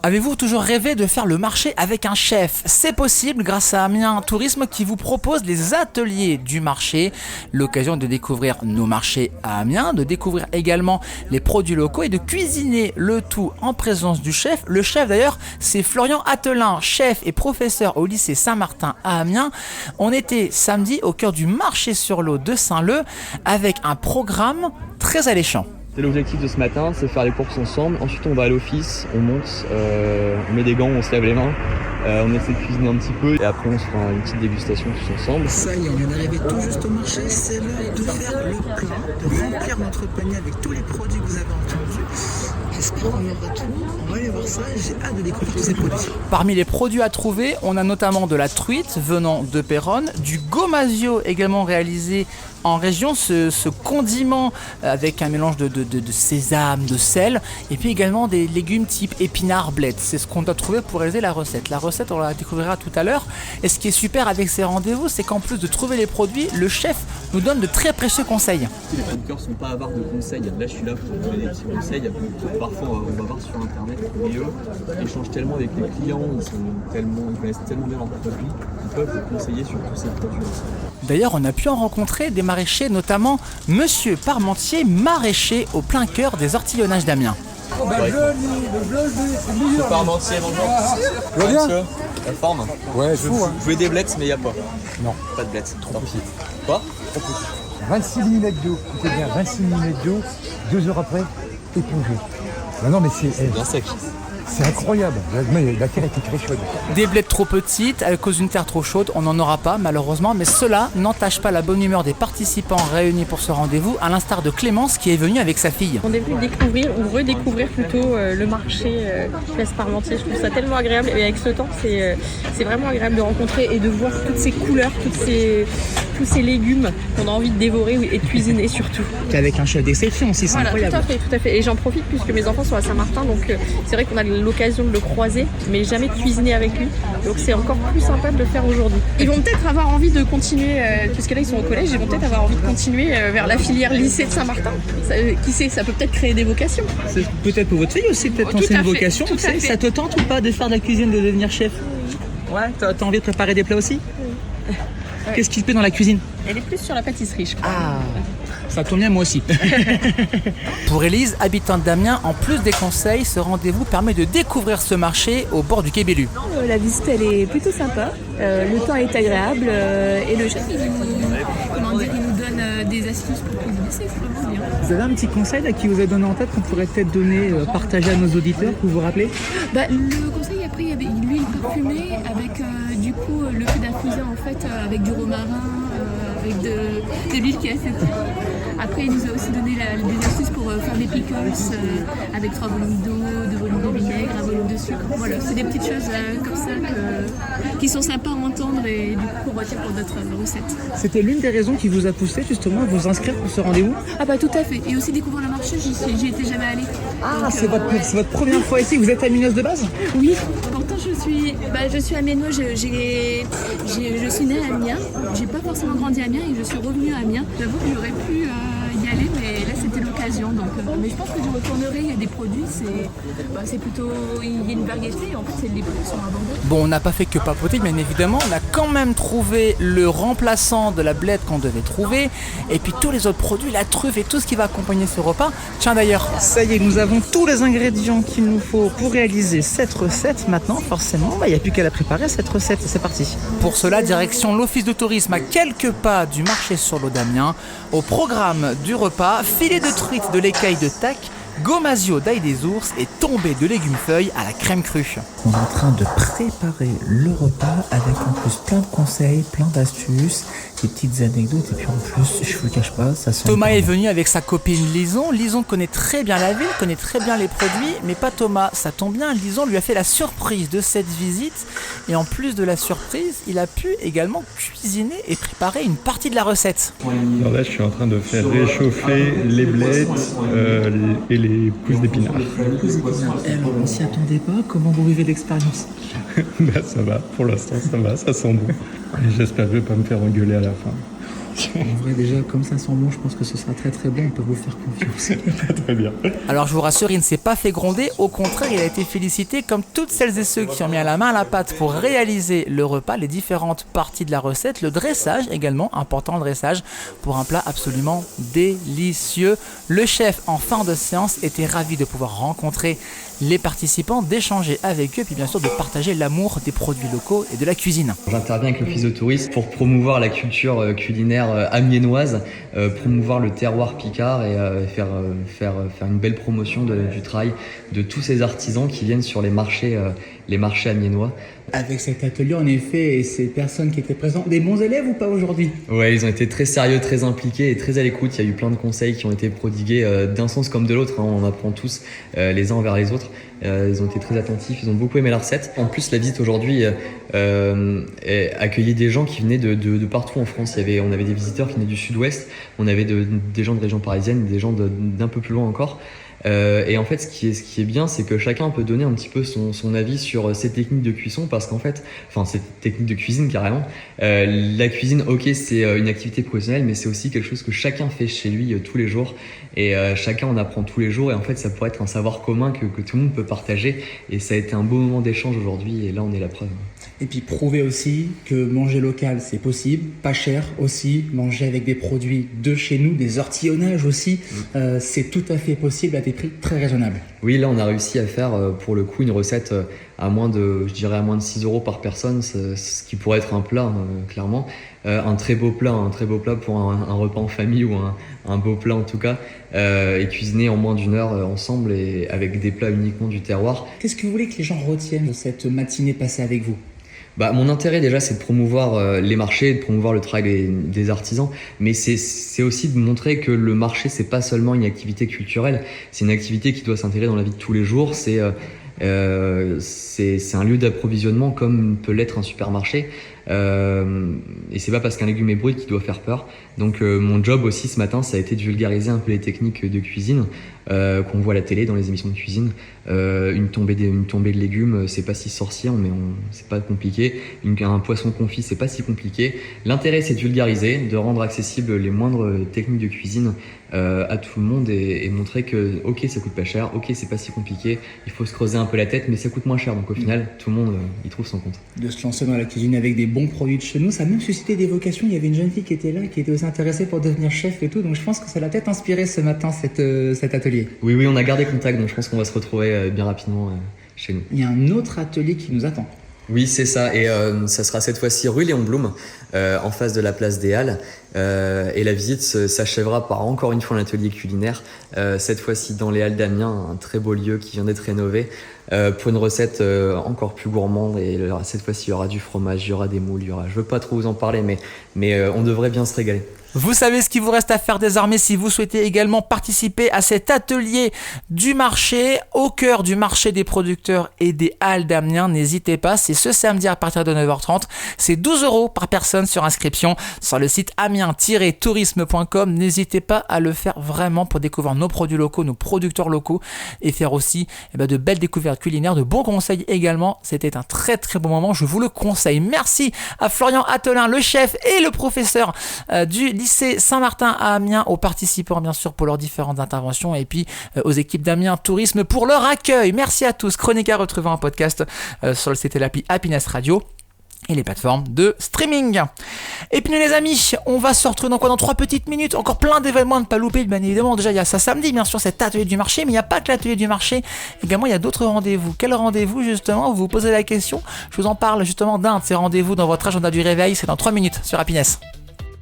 Avez-vous toujours rêvé de faire le marché avec un chef? C'est possible grâce à Amiens Tourisme qui vous propose les ateliers du marché. L'occasion de découvrir nos marchés à Amiens, de découvrir également les produits locaux et de cuisiner le tout en présence du chef. Le chef d'ailleurs, c'est Florian Attelin, chef et professeur au lycée Saint-Martin à Amiens. On était samedi au cœur du marché sur l'eau de Saint-Leu avec un programme très alléchant. C'est l'objectif de ce matin, c'est faire les courses ensemble. Ensuite, on va à l'office, on monte, on met des gants, on se lave les mains, on essaie de cuisiner un petit peu et après on se fera une petite dégustation tous ensemble. Ça y est, on vient d'arriver tout juste au marché. C'est l'heure de faire le plein, de remplir notre panier avec tous les produits que vous avez entendus. J'espère qu'on aura tout. On va aller voir ça. J'ai hâte de découvrir tous ces produits. Parmi les produits à trouver, on a notamment de la truite venant de Péronne, du gomasio également réalisé en région, ce condiment avec un mélange de sésame, de sel, et puis également des légumes type épinards, blettes. C'est ce qu'on doit trouver pour réaliser la recette. La recette, on la découvrira tout à l'heure. Et ce qui est super avec ces rendez-vous, c'est qu'en plus de trouver les produits, le chef nous donne de très précieux conseils. Les producteurs ne sont pas avares de conseils. Là, je suis là pour vous donner des petits conseils. Parfois, on va voir sur Internet, mais eux échangent tellement avec les clients, ils connaissent tellement bien leurs produits, ils peuvent vous conseiller sur tous ces produits. D'ailleurs, on a pu en rencontrer des maraîchers, notamment Monsieur Parmentier, maraîcher au plein cœur des ortillonnages d'Amiens. Monsieur Parmentier, bonjour. Monsieur, la forme. Ouais, je voulais des blettes, mais il n'y a pas. Non. Pas de blettes. Trop petit. Quoi? Trop petit. 26 mm d'eau. Écoutez bien, 26 mm d'eau, 2 heures après, épongé. Non, mais c'est bien sec. C'est incroyable. La terre était très chaude. Des blettes trop petites, à cause d'une terre trop chaude, on n'en aura pas malheureusement, mais cela n'entache pas la bonne humeur des participants réunis pour ce rendez-vous, à l'instar de Clémence qui est venue avec sa fille. On est venu découvrir ou redécouvrir plutôt le marché Place Parmentier. Je trouve ça tellement agréable et avec ce temps, c'est vraiment agréable de rencontrer et de voir toutes ces couleurs, tous ces légumes qu'on a envie de dévorer et de cuisiner surtout. Avec un chef d'exception aussi, c'est voilà, incroyable. Tout à fait. Et j'en profite puisque mes enfants sont à Saint-Martin, donc c'est vrai qu'on a l'occasion de le croiser, mais jamais de cuisiner avec lui. Donc c'est encore plus sympa de le faire aujourd'hui. Ils vont peut-être avoir envie de continuer, puisque là ils sont au collège, ils vont peut-être avoir envie de continuer vers la filière lycée de Saint-Martin. Qui sait, ça peut peut-être créer des vocations. C'est peut-être pour votre fille aussi, peut-être lancer une vocation. Ça te tente ou pas de faire de la cuisine, de devenir chef? Ouais, t'as envie de préparer des plats aussi? Ouais. Qu'est-ce qui te plaît dans la cuisine? Elle est plus sur la pâtisserie, je crois. Ah, ça tombe bien, moi aussi. Pour Élise, habitante d'Amiens, en plus des conseils, ce rendez-vous permet de découvrir ce marché au bord du Quai Bellu. La visite, elle est plutôt sympa. Le temps est agréable et le chef, il nous donne des astuces pour cuisiner. C'est vraiment bien. Vous avez un petit conseil là, qui vous a donné en tête qu'on pourrait peut-être donner, partager à nos auditeurs, vous vous rappelez? Le conseil, après, il y avait l'huile parfumée avec du coup le fait d'infuser en fait avec du romarin, avec de l'huile qui est assez forte. Après, il nous a aussi donné des astuces pour faire des pickles avec 3 volumes d'eau, 2 volumes de vinaigre, 1 volume de sucre. Voilà, c'est des petites choses comme ça qui sont sympas à entendre et du coup qu'on retient pour notre recette. C'était l'une des raisons qui vous a poussé justement à vous inscrire pour ce rendez-vous? Ah bah tout à fait. Et aussi découvrir le marché, j'y étais jamais allée. Ah, donc, c'est votre première fois ici, vous êtes aminoise de base? Oui, pourtant je suis amiénoise, je suis née à Amiens, j'ai pas forcément grandi à Amiens et je suis revenue à Amiens. J'avoue que j'aurais pu y aller, mais là c'était l'occasion. Donc, mais je pense que je retournerai, il y a des produits, c'est plutôt, il y a une variété, en fait les prix sont abordables. Bon, on n'a pas fait que papoter, bien évidemment, on a quand même trouvé le remplaçant de la blette qu'on devait trouver, et puis tous les autres produits, la truffe et tout ce qui va accompagner ce repas. Tiens d'ailleurs, ça y est, nous avons tous les ingrédients qu'il nous faut pour réaliser cette recette. Maintenant, forcément, il n'y a plus qu'à la préparer cette recette, c'est parti. Pour cela, direction l'office de tourisme à quelques pas du marché sur l'eau d'Amiens. Au programme du repas, filet de truite de l'écaille de tac, gomasio d'ail des ours et tombée de légumes feuilles à la crème crue. On est en train de préparer le repas avec en plus plein de conseils, plein d'astuces, des petites anecdotes et puis en plus, je vous cache pas, ça sent... Thomas est venu avec sa copine Lison. Lison connaît très bien la ville, connaît très bien les produits, mais pas Thomas. Ça tombe bien, Lison lui a fait la surprise de cette visite et en plus de la surprise, il a pu également cuisiner et préparer une partie de la recette. Alors là, je suis en train de faire réchauffer les blettes et les pousses d'épinards. Alors, on s'y attendait pas. Comment vous vivez l'expérience? Bah ça va, pour l'instant ça va, ça sent bon. Et j'espère que je vais pas me faire engueuler à la fin. En vrai, déjà, comme ça sent bon, je pense que ce sera très très bon. On peut vous faire confiance. Très bien. Alors je vous rassure, il ne s'est pas fait gronder, au contraire il a été félicité comme toutes celles et ceux qui ont mis à la main à la pâte pour réaliser le repas, les différentes parties de la recette, le dressage également, important le dressage, pour un plat absolument délicieux. Le chef en fin de séance était ravi de pouvoir rencontrer les participants, d'échanger avec eux, puis bien sûr de partager l'amour des produits locaux et de la cuisine. J'interviens avec l'Office de tourisme pour promouvoir la culture culinaire amiénoise, promouvoir le terroir picard et faire une belle promotion du travail de tous ces artisans qui viennent sur les marchés amiénois. Avec cet atelier, en effet, et ces personnes qui étaient présentes, des bons élèves ou pas aujourd'hui? Ouais, ils ont été très sérieux, très impliqués et très à l'écoute. Il y a eu plein de conseils qui ont été prodigués d'un sens comme de l'autre. On apprend tous les uns envers les autres. Ils ont été très attentifs, ils ont beaucoup aimé la recette. En plus, la visite aujourd'hui accueillait des gens qui venaient de partout en France. On avait des visiteurs qui venaient du sud-ouest, on avait des gens de région parisienne, des gens d'un peu plus loin encore. Et en fait, ce qui est bien, c'est que chacun peut donner un petit peu son avis sur ces techniques de cuisson, parce qu'en fait, ces techniques de cuisine carrément. La cuisine, ok, c'est une activité professionnelle, mais c'est aussi quelque chose que chacun fait chez lui tous les jours, et chacun en apprend tous les jours. Et en fait, ça pourrait être un savoir commun que tout le monde peut partager. Et ça a été un beau moment d'échange aujourd'hui, et là, on est la preuve. Et puis prouver aussi que manger local c'est possible, pas cher aussi, manger avec des produits de chez nous, des ortillonnages aussi, c'est tout à fait possible à des prix très raisonnables. Oui, là on a réussi à faire pour le coup une recette à moins de 6 € par personne, ce qui pourrait être un plat clairement. Un très beau plat pour un repas en famille, ou un beau plat en tout cas, et cuisiné en moins d'1 heure ensemble, et avec des plats uniquement du terroir. Qu'est-ce que vous voulez que les gens retiennent de cette matinée passée avec vous? Mon intérêt déjà, c'est de promouvoir les marchés, de promouvoir le travail des artisans, mais c'est aussi de montrer que le marché, c'est pas seulement une activité culturelle, c'est une activité qui doit s'intégrer dans la vie de tous les jours. C'est un lieu d'approvisionnement comme peut l'être un supermarché, et c'est pas parce qu'un légume est brut qu'il doit faire peur. Donc mon job aussi ce matin, ça a été de vulgariser un peu les techniques de cuisine qu'on voit à la télé, dans les émissions de cuisine. Une tombée de légumes, c'est pas si sorcier, mais c'est pas compliqué. Un poisson confit, c'est pas si compliqué. L'intérêt, c'est de vulgariser, de rendre accessibles les moindres techniques de cuisine à tout le monde, et montrer que ok, ça coûte pas cher, ok, c'est pas si compliqué, il faut se creuser un peu la tête, mais ça coûte moins cher. Donc au final, tout le monde y trouve son compte. De se lancer dans la cuisine avec des bons produits de chez nous, ça a même suscité des vocations. Il y avait une jeune fille qui était là, qui était aussi intéressée pour devenir chef et tout, donc je pense que ça l'a peut-être inspiré ce matin cet atelier. Oui, on a gardé contact, donc je pense qu'on va se retrouver bien rapidement chez nous. Il y a un autre atelier qui nous attend. Oui, c'est ça, et ça sera cette fois-ci rue Léon Blum, en face de la place des Halles, et la visite s'achèvera par encore une fois un atelier culinaire, cette fois-ci dans les Halles d'Amiens, un très beau lieu qui vient d'être rénové, pour une recette encore plus gourmande, et cette fois-ci il y aura du fromage, il y aura des moules, je veux pas trop vous en parler, mais on devrait bien se régaler. Vous savez ce qu'il vous reste à faire désormais si vous souhaitez également participer à cet atelier du marché, au cœur du marché des producteurs et des Halles d'Amiens. N'hésitez pas, c'est ce samedi à partir de 9h30. C'est 12 € par personne sur inscription sur le site amiens-tourisme.com. N'hésitez pas à le faire vraiment pour découvrir nos produits locaux, nos producteurs locaux, et faire aussi de belles découvertes culinaires, de bons conseils également. C'était un très très bon moment, je vous le conseille. Merci à Florian Attelin, le chef et le professeur du lycée Saint-Martin à Amiens, aux participants bien sûr pour leurs différentes interventions, et puis aux équipes d'Amiens Tourisme pour leur accueil. Merci à tous. Chronique à retrouver en podcast sur le site et l'appli Happiness Radio et les plateformes de streaming. Et puis nous les amis, on va se retrouver dans 3 petites minutes. Encore plein d'événements à ne pas louper, bien évidemment. Déjà il y a ça samedi bien sûr, cet atelier du marché, mais il n'y a pas que l'atelier du marché, également il y a d'autres rendez-vous. Quel rendez-vous justement? Vous vous posez la question. Je vous en parle justement d'un de ces rendez-vous dans votre agenda du réveil. C'est dans 3 minutes sur Happiness.